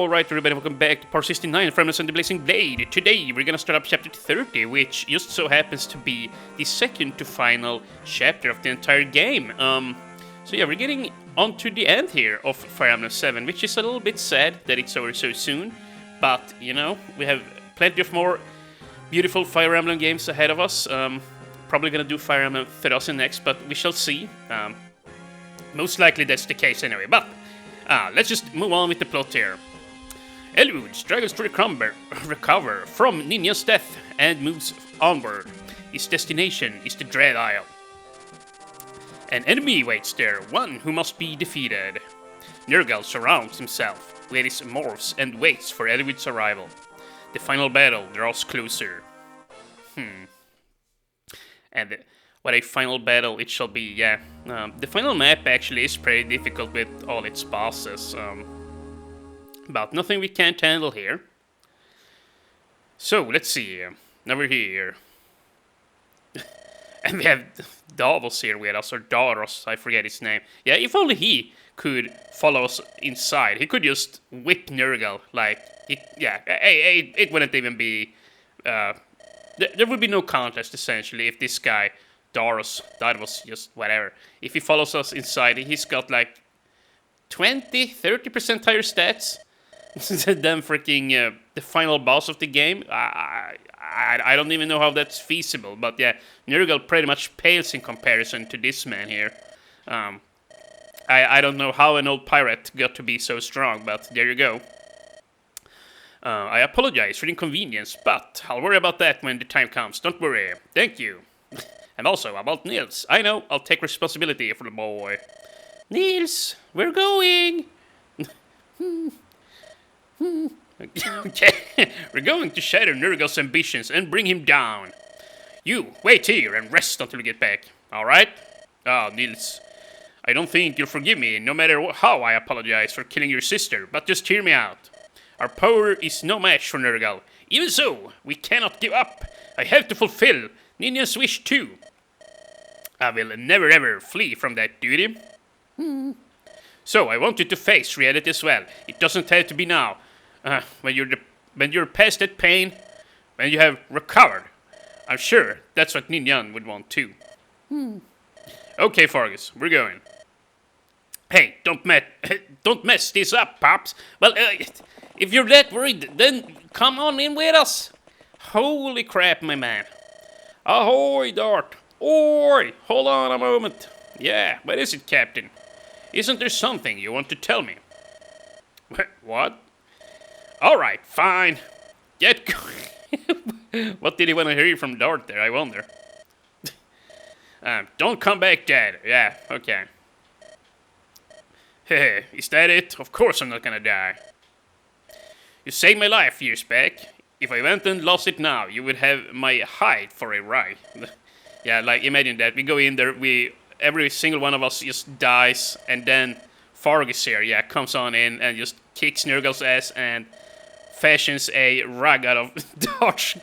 Alright everybody, welcome back to Pt.69 from us on the Blazing Blade. Today we're gonna start up chapter 30, which just so happens to be the second to final chapter of the entire game. So yeah, we're getting on to the end here of Fire Emblem 7, which is a little bit sad that it's over so soon. But, you know, we have plenty of more beautiful Fire Emblem games ahead of us. Probably gonna do Fire Emblem 3000 next, but we shall see. Most likely that's the case anyway, but let's just move on with the plot here. Eliwood struggles to recover from Ninja's death and moves onward. His destination is the Dread Isle. An enemy waits there, one who must be defeated. Nergal surrounds himself with his morphs and waits for Eliwood's arrival. The final battle draws closer. And what a final battle it shall be, yeah. The final map actually is pretty difficult with all its bosses. But nothing we can't handle here. So, let's see. Now we're here. And we have Davos here with us, or Daros, I forget his name. Yeah, if only he could follow us inside. He could just whip Nergal, like, it wouldn't even be... there would be no contest, essentially, if this guy, Daros, that was just whatever. If he follows us inside, he's got like 20-30% higher stats than freaking the final boss of the game. I don't even know how that's feasible, but yeah, Nergal pretty much pales in comparison to this man here. I don't know how an old pirate got to be so strong, but there you go. I apologize for the inconvenience, but I'll worry about that when the time comes. Don't worry. Thank you. And also, about Nils. I know, I'll take responsibility for the boy. Nils, we're going. Okay, we're going to shatter Nergal's ambitions and bring him down. You, wait here and rest until we get back. Alright? Nils, I don't think you'll forgive me, no matter how I apologize for killing your sister, but just hear me out. Our power is no match for Nergal. Even so, we cannot give up. I have to fulfill Ninja's wish too. I will never ever flee from that duty. So I want you to face reality as well. It doesn't have to be now. When you're past that pain, when you have recovered. I'm sure that's what Ninja would want too. Okay, Fargus, we're going. Hey, don't mess this up, Pops. Well, if you're that worried, then come on in with us. Holy crap, my man. Ahoy, Dart. Oi, hold on a moment. Yeah, what is it, Captain? Isn't there something you want to tell me? What? Alright, fine. Get going. What did he want to hear from Dart there, I wonder? Don't come back dead. Yeah, okay. Hey, is that it? Of course I'm not gonna die. You saved my life years back. If I went and lost it now, you would have my hide for a ride. Yeah, like, imagine that. We go in there, every single one of us just dies, and then Fargus here, yeah, comes on in and just kicks Nergal's ass and fashions a rug out of Dart's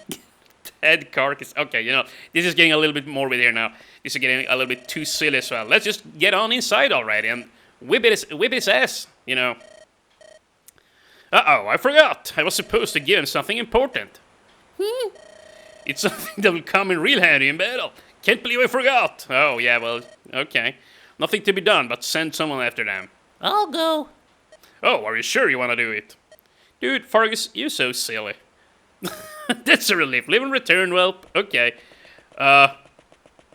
head carcass. Okay, you know, this is getting a little bit more with here now. This is getting a little bit too silly as well. Let's just get on inside already and whip his ass, you know. Uh-oh, I forgot. I was supposed to give him something important. It's something that will come in real handy in battle. Can't believe I forgot. Oh, yeah, well, okay. Nothing to be done but send someone after them. I'll go. Oh, are you sure you want to do it? Dude, Fargus, you're so silly. That's a relief. Live and return, well, okay.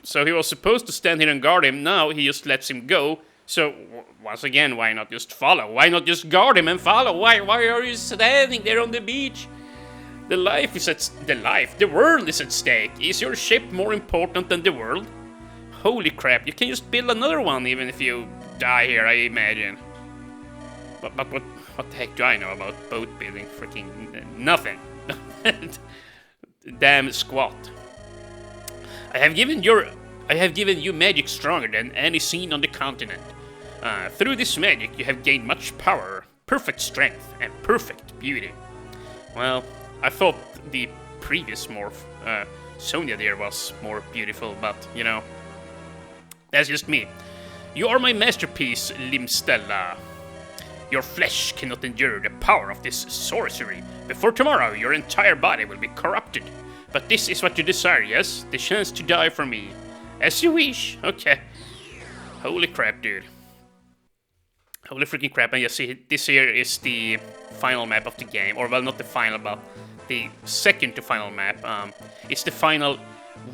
So he was supposed to stand here and guard him. Now he just lets him go. So, once again, why not just follow? Why not just guard him and follow? Why are you standing there on the beach? The world is at stake. Is your ship more important than the world? Holy crap, you can just build another one even if you die here, I imagine. But what the heck do I know about boat building? Freaking nothing. Damn squat. I have given you magic stronger than any seen on the continent. Through this magic you have gained much power, perfect strength, and perfect beauty. Well, I thought the previous morph, Sonia there, was more beautiful, but, you know, that's just me. You are my masterpiece, Limstella. Your flesh cannot endure the power of this sorcery. Before tomorrow, your entire body will be corrupted. But this is what you desire, yes? The chance to die for me. As you wish. Okay. Holy crap, dude. Holy freaking crap. And you see, this here is the final map of the game. Or, well, not the final, but the second to final map. It's the final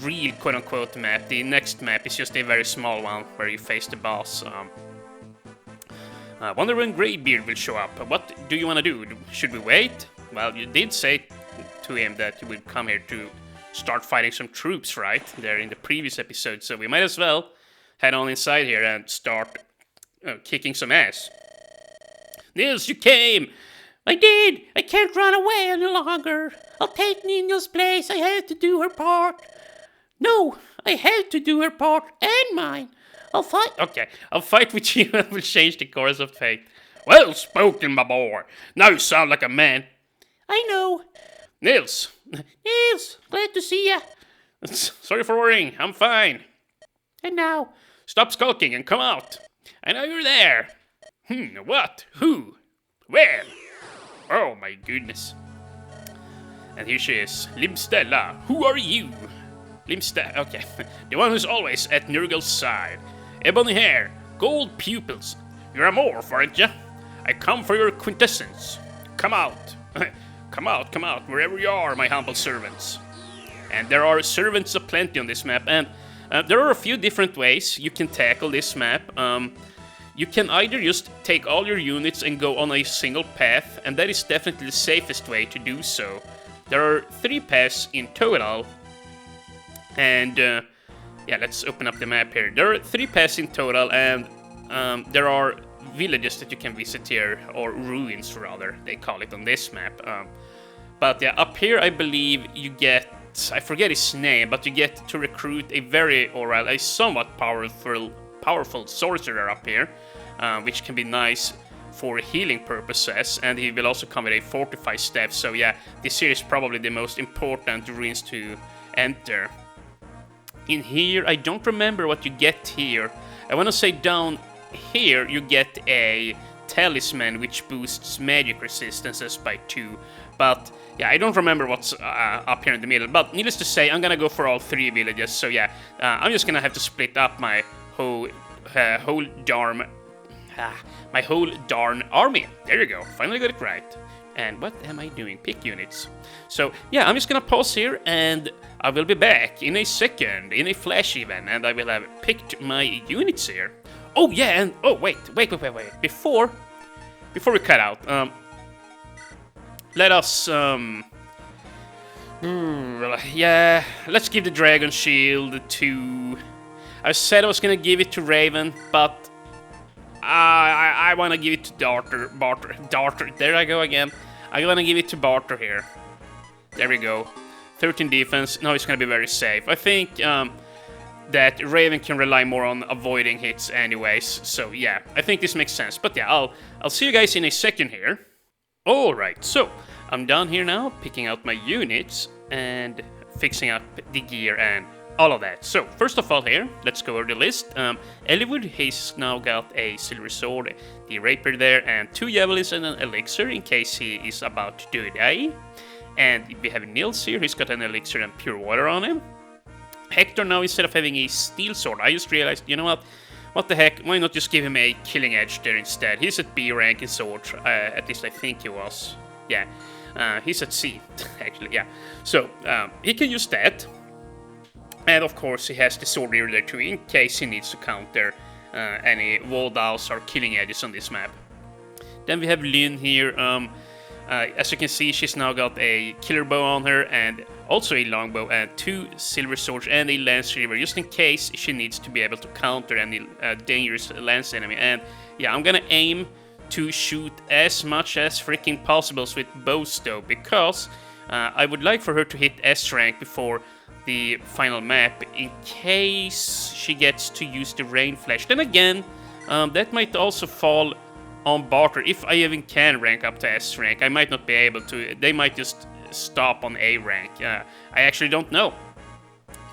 real quote-unquote map. The next map is just a very small one where you face the boss. Wonder when Greybeard will show up. What do you want to do? Should we wait? Well, you did say to him that you would come here to start fighting some troops, right? There in the previous episode, so we might as well head on inside here and start kicking some ass. Nils, you came! I did! I can't run away any longer! I'll take Nina's place, I had to do her part! No, I had to do her part, and mine! I'll fight... Okay, I'll fight with you and we'll change the course of fate. Well spoken, my boy! Now you sound like a man! I know! Nils! Nils! Glad to see ya! Sorry for worrying, I'm fine. And now? Stop skulking and come out! I know you're there! What? Who? Where? Oh my goodness. And here she is. Limstella, who are you? Limstella, okay. The one who's always at Nurgle's side. Ebony hair, gold pupils. You're a morph, aren't ya? I come for your quintessence. Come out. Come out, wherever you are, my humble servants. And there are servants aplenty on this map, and there are a few different ways you can tackle this map. You can either just take all your units and go on a single path, and that is definitely the safest way to do so. There are 3 paths in total, and yeah, let's open up the map here. There are 3 paths in total, and there are villages that you can visit here, or ruins rather, they call it on this map. But yeah, up here I believe you get, I forget his name, but you get to recruit a very, or a somewhat powerful sorcerer up here, which can be nice for healing purposes, and he will also come with a fortified staff. So yeah, this here is probably the most important ruins to enter. In here, I don't remember what you get here. I want to say down here you get a talisman which boosts magic resistances by 2, but yeah, I don't remember what's up here in the middle. But needless to say, I'm gonna go for all 3 villages. So yeah, I'm just gonna have to split up my whole darn army. There you go, finally got it right. And what am I doing? Pick units. So yeah, I'm just gonna pause here and I will be back in a second, in a flash even, and I will have picked my units here. Oh yeah, and oh wait. Before we cut out, let us yeah, let's give the dragon shield to. I said I was gonna give it to Raven, but I wanna give it to Darter. There I go again. I wanna give it to Barter here. There we go. 13 defense. No, it's gonna be very safe. I think that Raven can rely more on avoiding hits anyways. So yeah, I think this makes sense. But yeah, I'll see you guys in a second here. Alright, so I'm down here now, picking out my units and fixing up the gear and all of that. So first of all here, let's go over the list. Eliwood, he's now got a silver sword, the rapier there, and 2 javelins and an elixir in case he is about to die. And we have Nils here, he's got an elixir and pure water on him. Hector now, instead of having a steel sword, I just realized, you know what the heck, why not just give him a killing edge there instead? He's at B rank in sword, at least I think he was. Yeah, he's at C, actually, yeah. So, he can use that. And of course he has the sword near there too, in case he needs to counter any wall downs or killing edges on this map. Then we have Lynn here. As you can see, she's now got a killer bow on her and also a longbow and 2 silver swords and a lance reaver, just in case she needs to be able to counter any dangerous lance enemy. And yeah, I'm gonna aim to shoot as much as freaking possible with bows though, because I would like for her to hit S rank before the final map in case she gets to use the rain flash. Then again, that might also fall on Barter. If I even can rank up to S rank, I might not be able to. They might just stop on A rank. I actually don't know.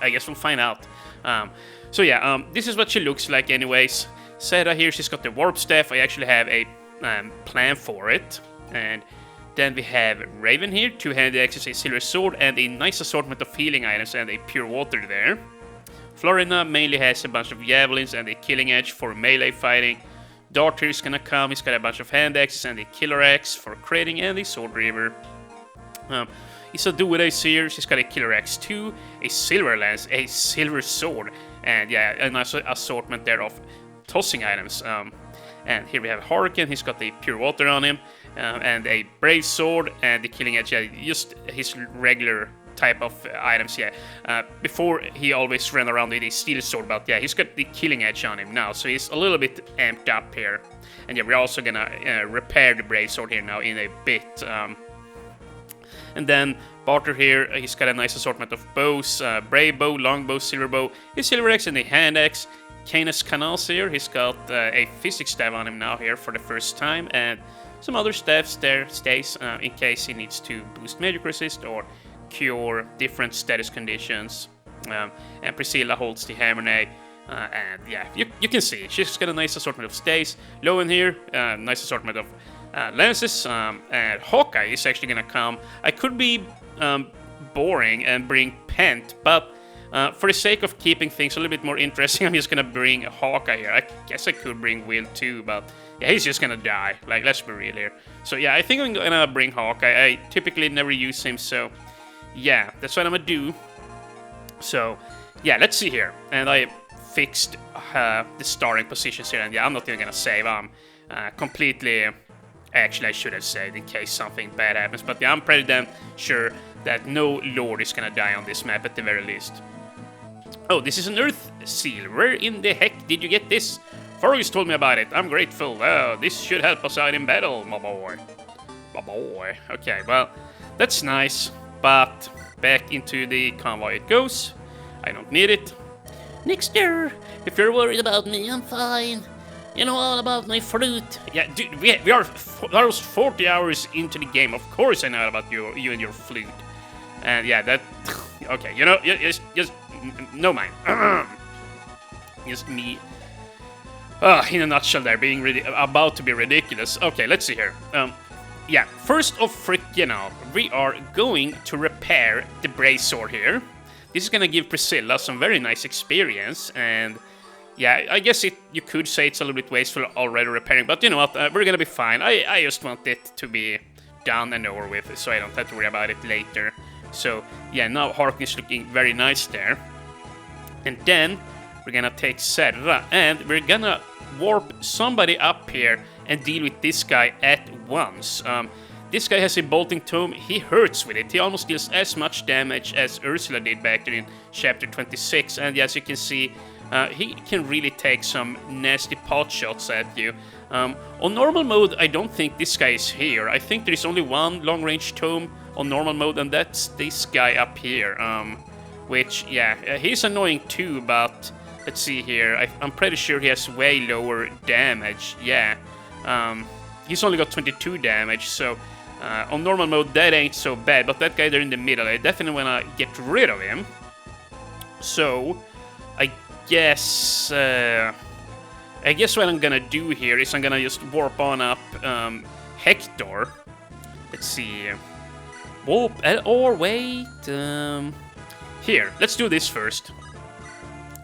I guess we'll find out. So yeah, this is what she looks like anyways. Sarah here, she's got the warp staff. I actually have a plan for it. And then we have Raven here, 2-handed axes, a silver sword, and a nice assortment of healing items and a pure water there. Florina mainly has a bunch of javelins and a killing edge for melee fighting. Dart here is gonna come, he's got a bunch of hand axes and a killer axe for crating and a sword reaver. He's a Duodace here, she's got a killer axe too, a silver lance, a silver sword, and yeah, a nice assortment there of tossing items. And here we have Hurricane, he's got the pure water on him, and a brave sword, and the killing edge, yeah, just his regular type of items, yeah. Before he always ran around with a steel sword, but yeah, he's got the killing edge on him now, so he's a little bit amped up here. And yeah, we're also gonna repair the brave sword here now in a bit. And then Barter here, he's got a nice assortment of bows, brave bow, long bow, silver bow, a silver axe and a hand axe. Canis Canals here, he's got a physics staff on him now here for the first time, and some other staffs there stays in case he needs to boost magic resist or cure different status conditions. And Priscilla holds the Hammer, and yeah, you can see she's got a nice assortment of stays. Lowen here, nice assortment of lances, and Hawkeye is actually gonna come. I could be boring and bring Pent, but for the sake of keeping things a little bit more interesting, I'm just gonna bring Hawkeye here. I guess I could bring Will too, but yeah, he's just gonna die. Like, let's be real here. So yeah, I think I'm gonna bring Hawkeye. I typically never use him, so yeah, that's what I'm gonna do. So yeah, let's see here. And I fixed the starting positions here, and yeah, I'm not even gonna save. I'm completely... Actually, I should have saved in case something bad happens, but yeah, I'm pretty damn sure that no Lord is gonna die on this map at the very least. Oh, this is an Earth Seal. Where in the heck did you get this? Fergus told me about it. I'm grateful. Oh, this should help us out in battle, my boy. My boy. Okay, well, that's nice, but back into the convoy it goes. I don't need it. Nixter, if you're worried about me, I'm fine. You know all about my flute. Yeah, dude, we are almost 40 hours into the game. Of course I know about you and your flute. And yeah, that... Okay, you know, just no mind. Just me. In a nutshell there, being about to be ridiculous. Okay, let's see here. Yeah, first of freaking all, we are going to repair the brave sword here. This is gonna give Priscilla some very nice experience, and... Yeah, I guess you could say it's a little bit wasteful already repairing, but you know what, we're gonna be fine. I just want it to be done and over with, so I don't have to worry about it later. So, yeah, now Harkin is looking very nice there. And then, we're gonna take Serra, and we're gonna warp somebody up here and deal with this guy at once. This guy has a bolting tome, he hurts with it, he almost deals as much damage as Ursula did back there in chapter 26, and as you can see, he can really take some nasty pot shots at you. On normal mode, I don't think this guy is here. I think there is only one long-range tome on normal mode, and that's this guy up here. Which, yeah, he's annoying too, but let's see here. I'm pretty sure he has way lower damage. Yeah, he's only got 22 damage, so on normal mode that ain't so bad. But that guy there in the middle, I definitely wanna get rid of him. So I guess what I'm gonna do here is I'm gonna just warp on up Hector. Let's see. Warp, or wait. Here, let's do this first.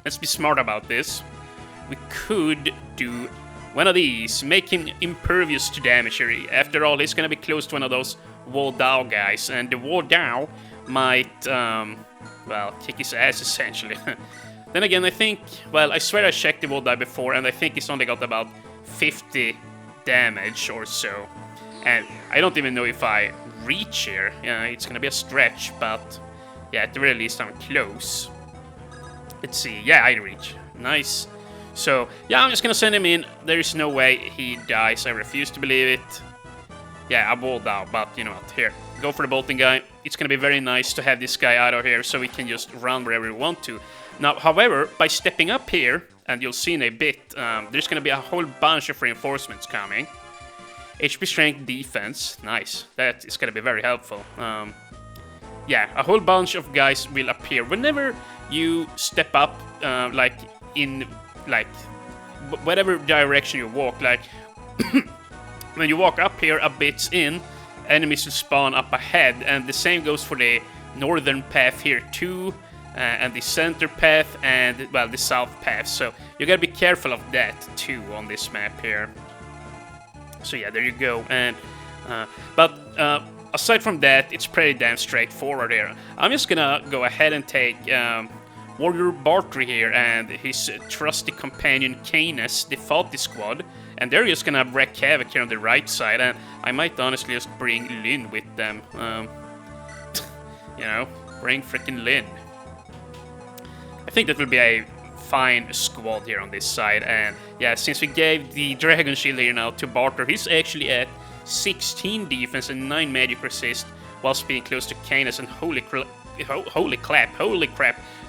Let's be smart about this. We could do one of these, make him impervious to damage here. After all, he's gonna be close to one of those Waldau guys, and the Waldau might, well, kick his ass essentially. Then again, I think, well, I swear I checked the Waldau before, and I think he's only got about 50 damage or so. And I don't even know if I reach here. It's gonna be a stretch, but yeah, at the very least I'm close. Let's see, yeah, I reach. Nice. So, yeah, I'm just gonna send him in. There is no way he dies. I refuse to believe it. Yeah, I balled out, but you know what? Here, go for the bolting guy. It's gonna be very nice to have this guy out of here so we can just run wherever we want to. Now, however, by stepping up here, and you'll see in a bit, there's gonna be a whole bunch of reinforcements coming. HP strength, defense, nice. That is gonna be very helpful. Yeah, a whole bunch of guys will appear whenever you step up, like in whatever direction you walk. Like when you walk up here a bit in, enemies will spawn up ahead, and the same goes for the northern path here too, and the center path, and, well, the south path. So you gotta be careful of that too on this map here. So yeah, there you go. And but aside from that, it's pretty damn straightforward here. I'm just gonna go ahead and take Warrior Bartry here and his trusty companion Canis, the faulty squad, and they're just gonna wreak havoc here on the right side, and I might honestly just bring Lynn with them. You know, bring frickin' Lynn. I think that will be a fine squad here on this side, and yeah, since we gave the Dragon Shield here now to Barter, he's actually at 16 defense and 9 magic resist, whilst being close to Canis, and holy crap,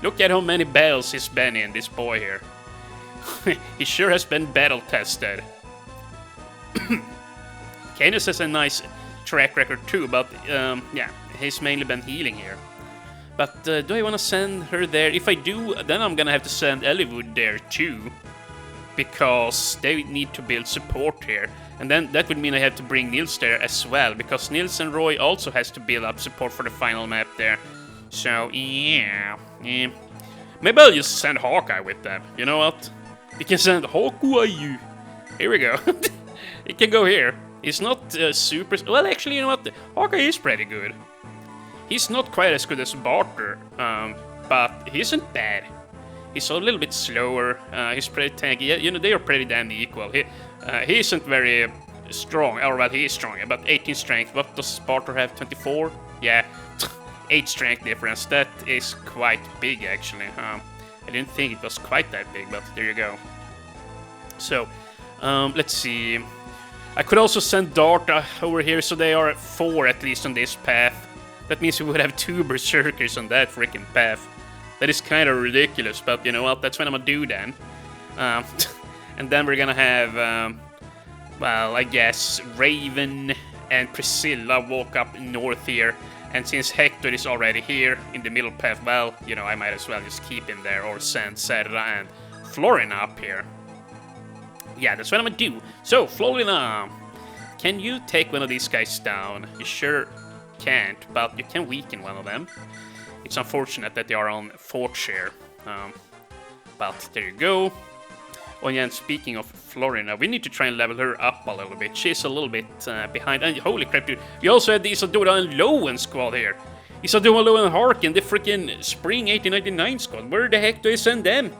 look at how many battles he's been in, this boy here. He sure has been battle tested. Canis has a nice track record too, but yeah, he's mainly been healing here. But do I want to send her there? If I do, then I'm gonna have to send Eliwood there too, because they need to build support here. And then that would mean I have to bring Nils there as well, because Nils and Roy also has to build up support for the final map there. So yeah. Maybe I'll just send Hawkeye with them. You know what? We can send Hawkeye. Here we go. It can go here. He's not super... Well, actually, you know what? Hawkeye is pretty good. He's not quite as good as Barter, but he isn't bad. He's a little bit slower. He's pretty tanky. Yeah, you know, they are pretty damn equal. He isn't very strong. Or, well, he is strong, but 18 strength. What does Barter have? 24? Yeah, 8 strength difference. That is quite big, actually. I didn't think it was quite that big, but there you go. So, let's see. I could also send Dart over here, so they are at 4 at least on this path. That means we would have 2 berserkers on that freaking path. That is kind of ridiculous, but you know what? That's what I'm gonna do then. And then we're gonna have, well, I guess Raven and Priscilla walk up north here. And since Hector is already here in the middle path, well, you know, I might as well just keep him there or send Serra and Florina up here. Yeah, that's what I'm gonna do. So, Florina, can you take one of these guys down? You sure can't, but you can weaken one of them. It's unfortunate that they are on 4th share. But there you go. Oh yeah, and speaking of Florina, we need to try and level her up a little bit. She's a little bit behind. And holy crap, dude. We also had the Isadora and Lowen squad here. Isadora, Lowen, and Harkin, the freaking Spring 1899 squad. Where the heck do I send them?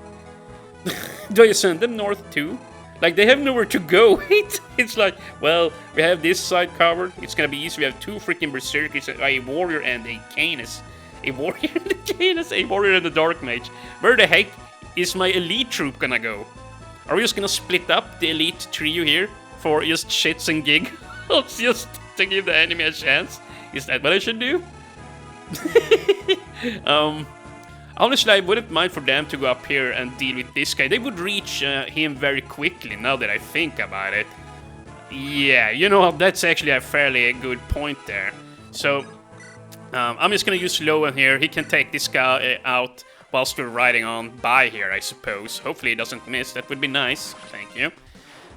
Do I send them north too? Like, they have nowhere to go. It's like, well, we have this side covered. It's gonna be easy. We have 2 freaking berserkers, a warrior and a Canis. A warrior and a Canis, a warrior and a dark mage. Where the heck is my elite troop gonna go? Are we just gonna split up the elite trio here for just shits and giggles, just to give the enemy a chance? Is that what I should do? Honestly, I wouldn't mind for them to go up here and deal with this guy. They would reach him very quickly, now that I think about it. Yeah, you know, that's actually a fairly good point there. So, I'm just gonna use Lowen here. He can take this guy out whilst we're riding on by here, I suppose. Hopefully he doesn't miss. That would be nice. Thank you.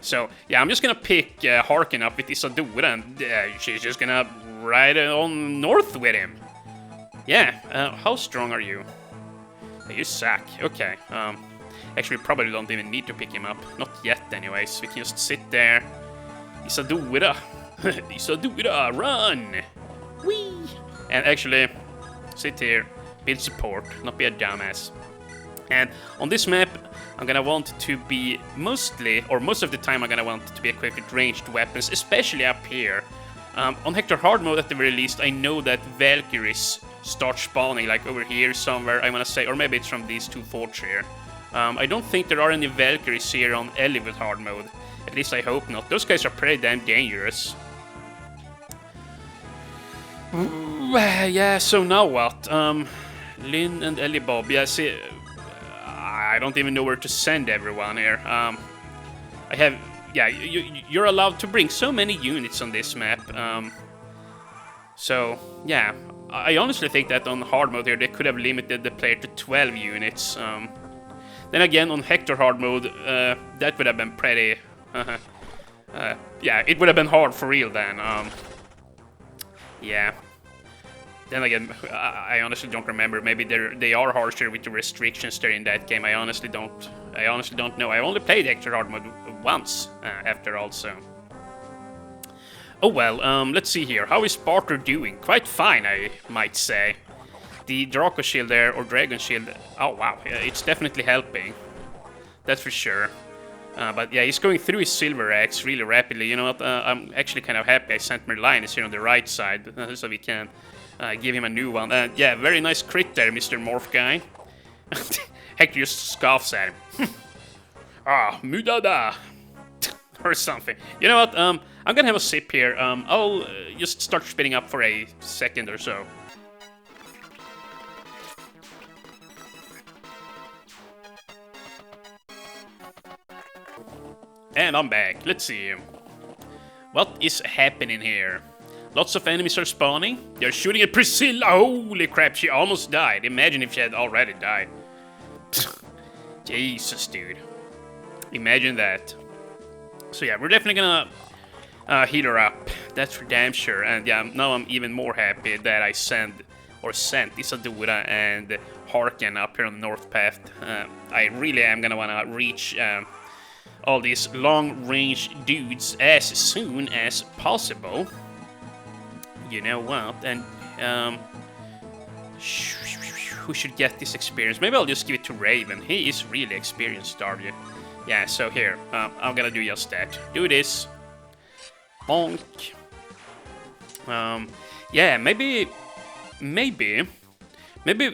So, yeah, I'm just gonna pick Harkin up with Isadora, and she's just gonna ride on north with him. Yeah, how strong are you? You suck. Okay. Actually, we probably don't even need to pick him up. Not yet, anyways. We can just sit there. Isadora. Isadora, run! Whee! And actually, sit here. Build support. Not be a dumbass. And on this map, I'm gonna want to be mostly, or most of the time, I'm gonna want to be equipped with ranged weapons, especially up here. On Hector hard mode, at the very least, I know that Valkyries start spawning, like over here somewhere, I wanna say, or maybe it's from these 2 forts here. I don't think there are any Valkyries here on Eliwood hard mode. At least I hope not. Those guys are pretty damn dangerous. Yeah, so now what? Lynn and Ellie Bob. Yeah, see, I don't even know where to send everyone here. I have... Yeah, you're allowed to bring so many units on this map. So, yeah. I honestly think that on hard mode here, they could have limited the player to 12 units. Then again, on Hector hard mode, that would have been pretty Yeah, it would have been hard for real then. Yeah. Then again, I honestly don't remember. Maybe they are harsher with the restrictions there in that game. I honestly don't know. I only played Hector hard mode once, after all, so. Oh well, let's see here. How is Barter doing? Quite fine, I might say. The Draco Shield there, or Dragon Shield, oh wow, it's definitely helping. That's for sure. But yeah, he's going through his Silver Axe really rapidly. You know what, I'm actually kind of happy I sent Merlinus here on the right side, so we can give him a new one. Yeah, very nice crit there, Mr. Morph guy. Hector just scoffs at him. Ah, mudada! Or something. You know what, I'm gonna have a sip here. I'll just start spitting up for a second or so. And I'm back. Let's see. What is happening here? Lots of enemies are spawning. They're shooting at Priscilla. Holy crap, she almost died. Imagine if she had already died. Jesus, dude. Imagine that. So yeah, we're definitely gonna heal her up. That's for damn sure. And yeah, now I'm even more happy that I sent Isadora and Harken up here on the North Path. I really am gonna wanna reach all these long-range dudes as soon as possible. You know what? And who should get this experience? Maybe I'll just give it to Raven. He is really experienced, Darby. Yeah, so here, I'm gonna do just that. Do this. Bonk. Yeah, maybe,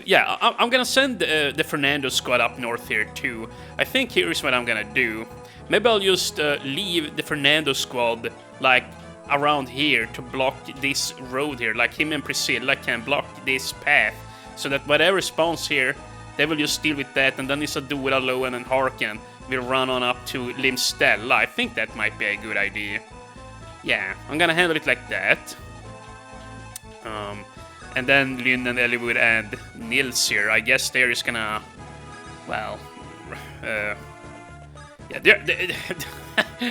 yeah, I'm gonna send the Fernando squad up north here too. I think here's what I'm gonna do. Maybe I'll just leave the Fernando squad, like, around here to block this road here. Like, him and Priscilla can block this path, so that whatever spawns here, they will just deal with that, and then Isadora, Lowen, and Harken will run on up to Limstella. I think that might be a good idea. Yeah, I'm gonna handle it like that. And then Lynn and Eliwood and Nils here, I guess they're just gonna, well, yeah, they're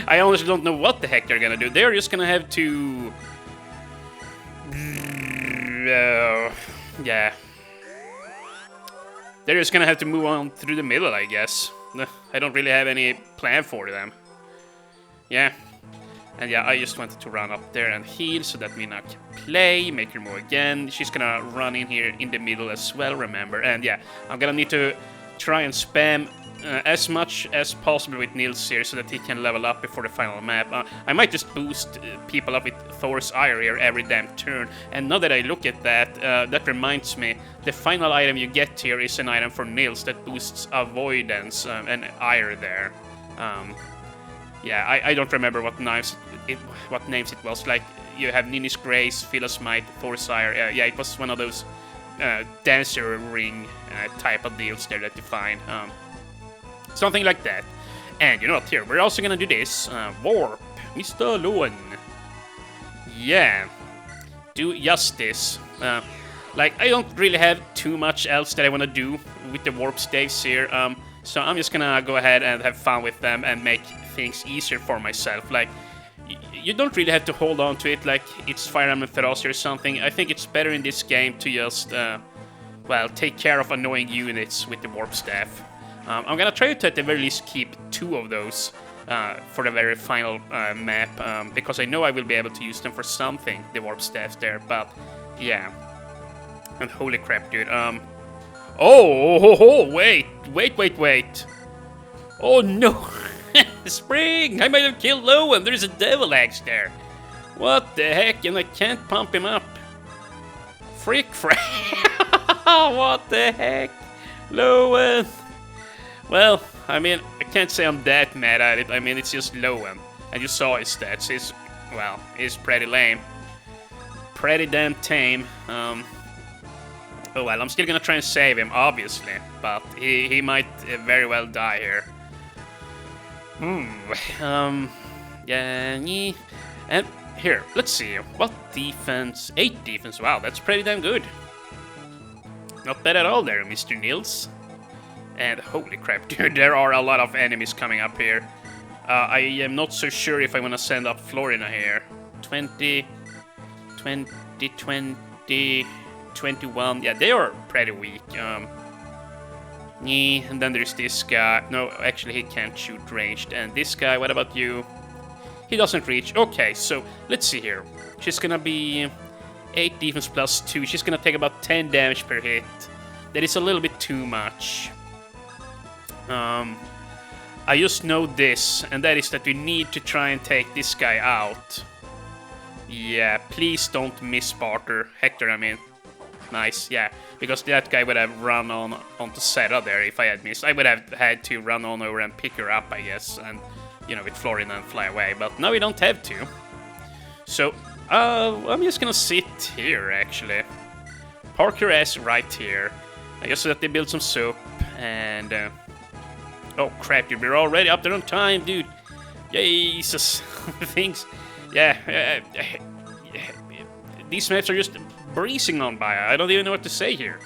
I honestly don't know what the heck they're gonna do. They're just gonna have to, yeah, they're just gonna have to move on through the middle, I guess. I don't really have any plan for them. Yeah. And yeah, I just wanted to run up there and heal so that Mina can play, make her move again. She's gonna run in here in the middle as well, remember. And yeah, I'm gonna need to try and spam as much as possible with Nils here so that he can level up before the final map. I might just boost people up with Thor's Ire here every damn turn. And now that I look at that, that reminds me, the final item you get here is an item for Nils that boosts Avoidance and Ire there. Yeah, I don't remember what names it was. Like, you have Nini's Grace, Phyllis Might, Thor's Ire. Yeah, it was one of those dancer ring type of deals there that you find. Something like that. And you know what, here, we're also gonna do this. Warp, Mr. Lowen. Yeah. Do justice. Like, I don't really have too much else that I wanna do with the warp staves here. So I'm just gonna go ahead and have fun with them and make things easier for myself. Like, you don't really have to hold on to it like it's Fire Emblem Feroz or something. I think it's better in this game to just, well, take care of annoying units with the warp staff. I'm gonna try to at the very least keep 2 of those for the very final map, because I know I will be able to use them for something, the warp staffs there, but yeah. And holy crap, dude, oh, wait. Oh no, Spring, I might have killed Lowen, there's a devil axe there. What the heck, and I can't pump him up. Frick. What the heck, Lowen. Well, I mean, I can't say I'm that mad at it. I mean, it's just Lowen. And you saw his stats. He's pretty lame. Pretty damn tame. Oh well, I'm still gonna try and save him, obviously. But he might very well die here. Yeah. And here, let's see. What defense? 8 defense. Wow, that's pretty damn good. Not bad at all there, Mr. Nils. And holy crap, dude, there are a lot of enemies coming up here. I am not so sure if I want to send up Florina here. 20, 20, 20, 21. Yeah, they are pretty weak. Yeah, and then there's this guy. No, actually, he can't shoot ranged. And this guy, what about you? He doesn't reach. Okay, so let's see here. She's gonna be 8 defense plus 2. She's gonna take about 10 damage per hit. That is a little bit too much. I just know this, and that is that we need to try and take this guy out. Yeah, please don't miss Barter. Hector, I mean. Nice, yeah. Because that guy would have run onto Sarah there if I had missed. I would have had to run on over and pick her up, I guess. And, you know, with Florina and fly away. But now we don't have to. So, I'm just gonna sit here, actually. Park your ass right here. I guess so that they build some soap. And, oh, crap, dude. We're already up there on time, dude. Jesus. Things... Yeah, these maps are just breezing on by. I don't even know what to say here.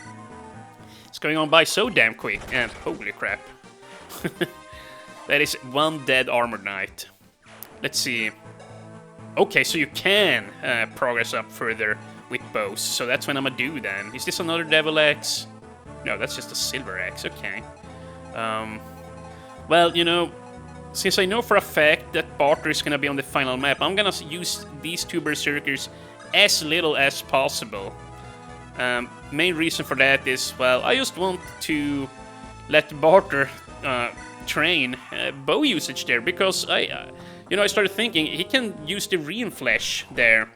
It's going on by so damn quick, and holy crap. That is one dead armored knight. Let's see. Okay, so you can progress up further with bows, so that's what I'm gonna do then. Is this another devil axe? No, that's just a silver axe, okay. Well, you know, since I know for a fact that Barter is gonna be on the final map, I'm gonna use these two berserkers as little as possible. Main reason for that is, well, I just want to let Barter train bow usage there, because I started thinking he can use the Reinflesh there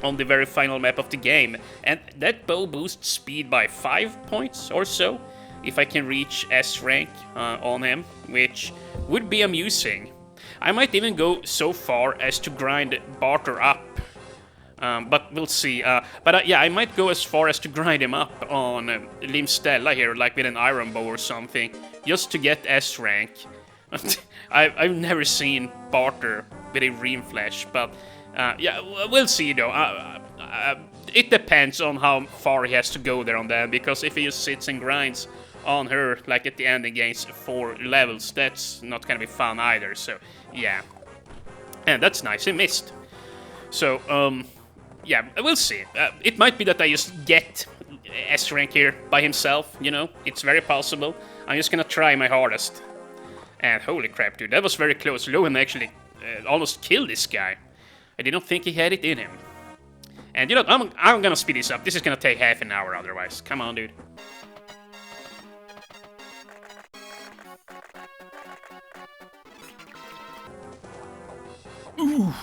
on the very final map of the game, and that bow boosts speed by 5 points or so if I can reach S rank on him, which would be amusing. I might even go so far as to grind Barter up, but we'll see. Yeah, I might go as far as to grind him up on Limstella here, like with an iron bow or something, just to get S rank. I've never seen Barter with a Reinflesh, but yeah, we'll see though. It depends on how far he has to go there on that, because if he just sits and grinds on her, like at the end and gains 4 levels, that's not gonna be fun either, so yeah. And that's nice, he missed. So, yeah, we'll see. It might be that I just get S rank here by himself, you know, it's very possible. I'm just gonna try my hardest. And holy crap, dude, that was very close. Lohan actually almost killed this guy. I did not think he had it in him. And you know, I'm gonna speed this up. This is gonna take half an hour otherwise. Come on, dude. Ooh.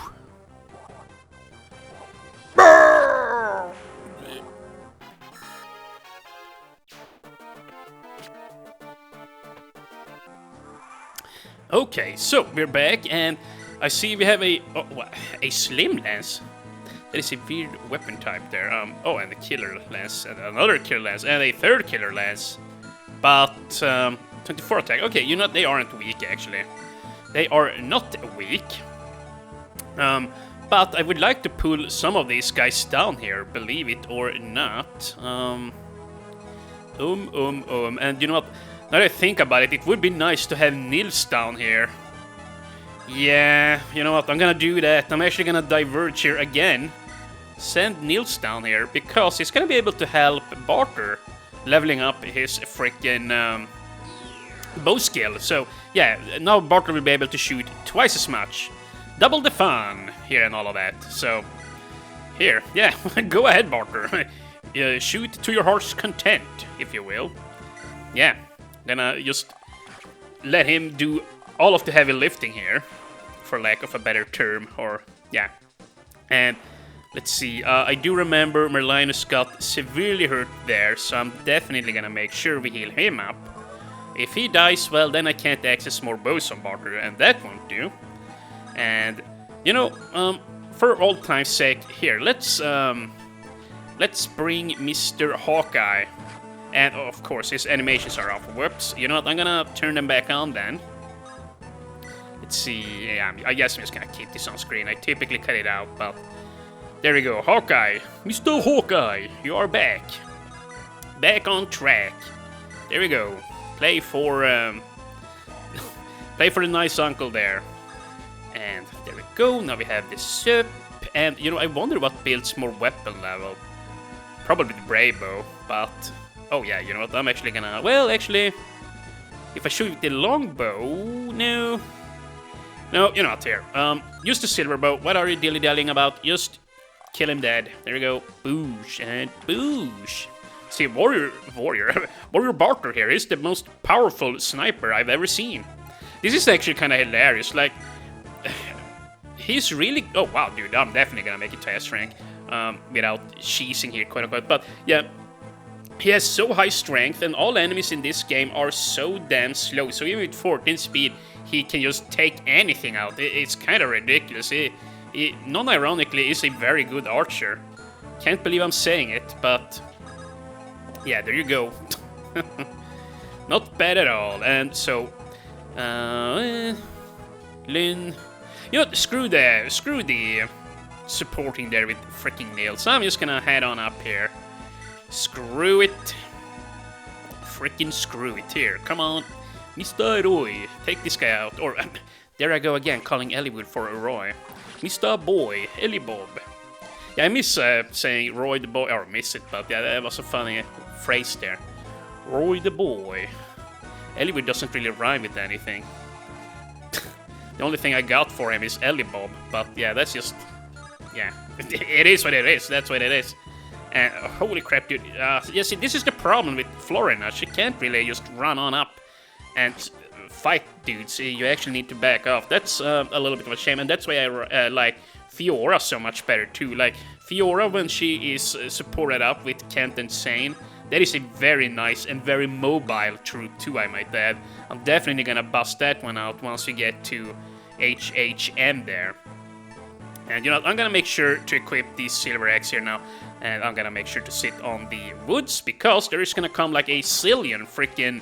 Okay, so we're back, and I see we have a slim lance. That is a weird weapon type there. Oh, and a killer lance, and another killer lance, and a third killer lance. But 24 attack. Okay, you know they aren't weak actually. They are not weak. But I would like to pull some of these guys down here, believe it or not. And you know what? Now that I think about it, it would be nice to have Nils down here. Yeah, you know what? I'm gonna do that. I'm actually gonna diverge here again. Send Nils down here, because he's gonna be able to help Barter leveling up his freaking bow skill. So, yeah, now Barter will be able to shoot twice as much. Double the fun here and all of that. So, here, yeah, go ahead, Barter. Shoot to your heart's content, if you will. Yeah, then just let him do all of the heavy lifting here, for lack of a better term, or, yeah. And, let's see, I do remember Merlinus got severely hurt there, so I'm definitely gonna make sure we heal him up. If he dies, well, then I can't access more bows on Barter, and that won't do. And, you know, for old time's sake, here, let's bring Mr. Hawkeye. And, of course, his animations are off. Whoops. You know what, I'm gonna turn them back on then. Let's see, yeah, I guess I'm just gonna keep this on screen. I typically cut it out, but... There we go, Hawkeye. Mr. Hawkeye, you are back. Back on track. There we go. Play for Play for the nice uncle there. And there we go. Now we have this soup. And, you know, I wonder what builds more weapon level. Probably the brave bow, but... Oh, yeah, you know what? I'm actually gonna... Well, actually... If I shoot the longbow... No... No, you're not here. Use the silver bow. What are you dilly-dallying about? Just kill him dead. There we go. Boosh and boosh. See, Warrior Barter here is the most powerful sniper I've ever seen. This is actually kind of hilarious. Like, he's really... Oh, wow, dude. I'm definitely gonna make it to S-rank without cheesing here, quote-unquote. But, yeah, he has so high strength, and all enemies in this game are so damn slow. So even with 14 speed, he can just take anything out. It's kind of ridiculous. He non-ironically, is a very good archer. Can't believe I'm saying it, but... Yeah, there you go. Not bad at all. And so... Lynn... You know, screw the supporting there with freaking nails. So I'm just gonna head on up here. Screw it. Freaking screw it here. Come on. Mr. Roy, take this guy out. Or, there I go again, calling Eliwood for a Roy. Mr. Boy, Bob. Yeah, I miss saying Roy the Boy, or miss it, but yeah, that was a funny phrase there. Roy the Boy. Eliwood doesn't really rhyme with anything. The only thing I got for him is Bob, but yeah, that's just... Yeah, it is what it is, that's what it is. And holy crap, dude. Yeah, see, this is the problem with Florina. She can't really just run on up and fight dudes. You actually need to back off. That's a little bit of a shame, and that's why I like Fiora so much better too. Like, Fiora, when she is supported up with Kent and Sane, that is a very nice and very mobile troop too, I might add. I'm definitely gonna bust that one out once we get to HHM there. And you know, I'm gonna make sure to equip these silver eggs here now. And I'm gonna make sure to sit on the woods, because there is gonna come like a zillion freaking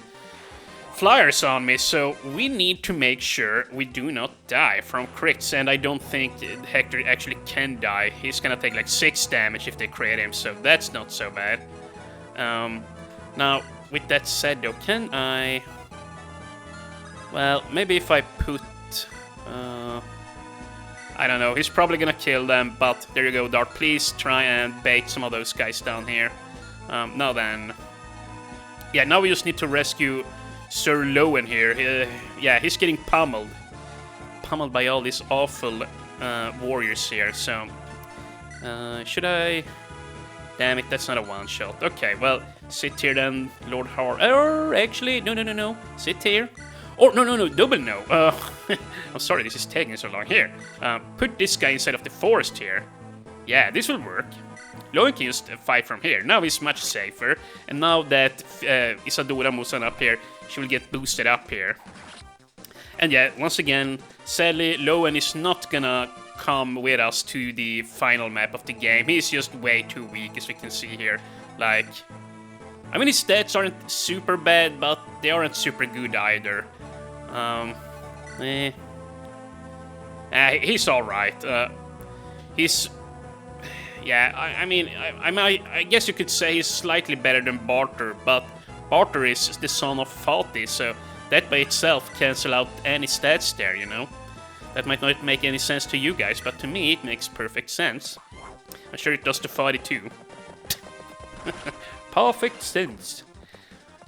flyers on me, so we need to make sure we do not die from crits, and I don't think Hector actually can die. He's gonna take like 6 damage if they crit him, so that's not so bad. Now, with that said though, can I... Well, maybe if I put... I don't know, he's probably gonna kill them, but there you go, Dart. Please try and bait some of those guys down here. Now then... Yeah, now we just need to rescue Sir Lowen here. Yeah, he's getting pummeled. Pummeled by all these awful warriors here, so... should I... Damn it, that's not a one-shot. Okay, well, sit here then, Lord Har... Or, actually, no. Sit here. Oh, no, double no. I'm sorry, this is taking so long. Here, put this guy inside of the forest here. Yeah, this will work. Lowen can just fight from here. Now he's much safer. And now that Isadora moves on up here, she will get boosted up here. And yeah, once again, sadly, Lowen is not gonna come with us to the final map of the game. He's just way too weak, as we can see here. Like, I mean, his stats aren't super bad, but they aren't super good either. He's alright. He's... Yeah, I guess you could say he's slightly better than Barter, but Barter is the son of Fati, so that by itself cancels out any stats there, you know? That might not make any sense to you guys, but to me it makes perfect sense. I'm sure it does to Fati too. Perfect sense.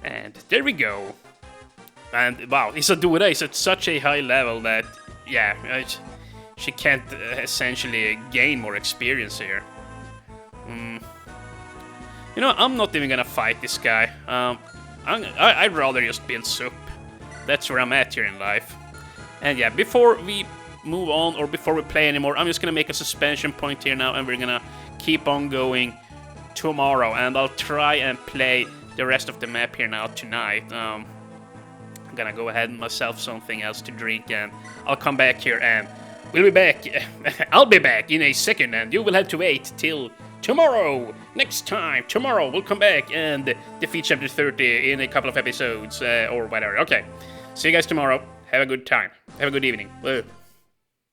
And there we go. And wow, Isadora is at such a high level that, yeah, she can't essentially gain more experience here. You know, I'm not even gonna fight this guy. I'd rather just build soup. That's where I'm at here in life. And yeah, before we move on, or before we play anymore, I'm just gonna make a suspension point here now, and we're gonna keep on going tomorrow. And I'll try and play the rest of the map here now tonight. I'm gonna go ahead and myself something else to drink, and I'll come back here and we'll be back. I'll be back in a second, and you will have to wait till tomorrow. Next time, tomorrow, we'll come back and defeat chapter 30 in a couple of episodes, or whatever. Okay, see you guys tomorrow. Have a good time. Have a good evening. Whoa.